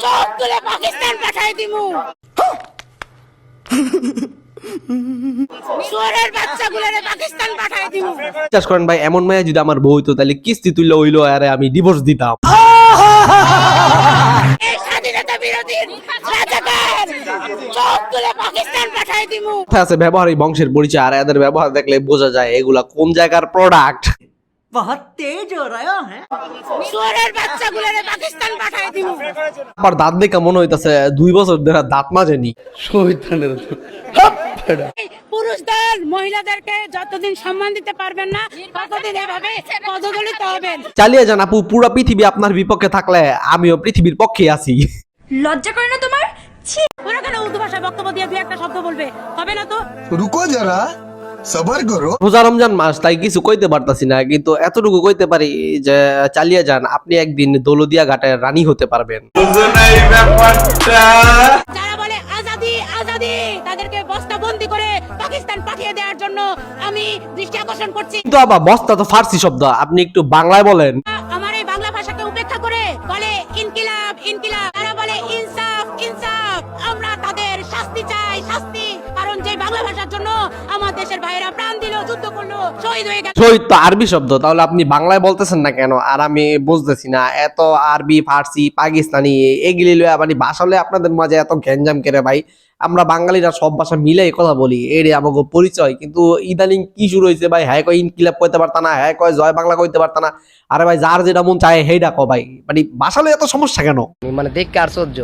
সবগুলো পাকিস্তান পাঠাই দিমু। শুয়োরের বাচ্চাগুলোরে পাকিস্তান পাঠাই দিমু। বিশ্বাস করেন ভাই, এমন মেয়ে যদি আমার বউ হইতো তাহলে কিস্তি তুইলে হইলো আরে আমি ডিভোর্স দিতাম। এই স্বাধীনতা বিরোধী রাজাকার সবগুলো পাকিস্তান পাঠাই দিমু। কথায় আছে ব্যবহারই বংশের পরিচয়, আর এদের ব্যবহার দেখলে বোঝা যায় এগুলা কোন জায়গার প্রোডাক্ট। बहुत तेज हो रहा है। শুয়োরের বাচ্চাগুলোরে পাকিস্তান পাঠাই দিমু। আবার দাঁত দেখে মনে হইতাছে 2 বছর ধরে দাঁত মাজেনি। পুরুষদের মহিলাদেরকে যতদিন সম্মান দিতে পারবেন না ততদিন এভাবে পদদলিত হবেন। চালিয়ে যান আপু, পুরো পৃথিবী আপনার বিপক্ষে থাকলে আমিও পৃথিবীর পক্ষে আছি। লজ্জা করে না তোমার? ছি, ওরা কেন উর্দু ভাষায় বক্তব্য দিয়ে দুই একটা শব্দ বলবে? হবে না তো? रुको जरा सबर करो। রোজা রমজান মাস, তাই কিছু কইতে পারতাছি না, কিন্তু এতটুকু কইতে পারি যে চালিয়ে যান, আপনি একদিন দৌলদিয়া ঘাটের রানী হতে পারবেন। যারা বলে আজাদি আজাদি, তাদেরকে বস্তাবন্দি করে পাকিস্তান পাঠিয়ে দেওয়ার জন্য আমি দৃষ্টি আকর্ষণ করছি। কিন্তু আবার বস্তা তো ফার্সি শব্দ, আপনি একটু বাংলায় বলেন। আমার এই বাংলা ভাষাকে উপেক্ষা করে বলে ইনকিলাব ইনকিলাব, তারা বলে ইনসাফ ইনসাফ। আমরা তাদের শাস্তি চাই, শাস্তি। কারণ যে বাংলা ভাষার জন্য আমার দেশের ভাইয়েরা প্রাণ দিল, যুদ্ধ করলো, শহীদ হয়ে গেল। শহীদ তো আরবি শব্দ, তাহলে আপনি বাংলায় বলতেছেন না কেন? আর আমি বুঝতেছি না, এত আরবি ফার্সি পাকিস্তানি এগুলি লইয়া মানে ভাষা লইয়া আপনাদের মাঝে এত গ্যাঞ্জাম করে ভাই। আমরা বাঙালিরা সব ভাষা মিলাই কথা বলি, এরে আমাকে পরিচয়। কিন্তু ইদানিং কি শুরু হয়েছে ভাই, হ্যাঁ কয় ইনকিলাব কইতে পারতা না, হ্যাঁ কয় জয় বাংলা কইতে পারতা না। আরে ভাই, যার যেটা মন চায় হেইডা কো ভাই, মানে ভাষা লইয়া এত সমস্যা কেন? মানে দেখ আর সহ্য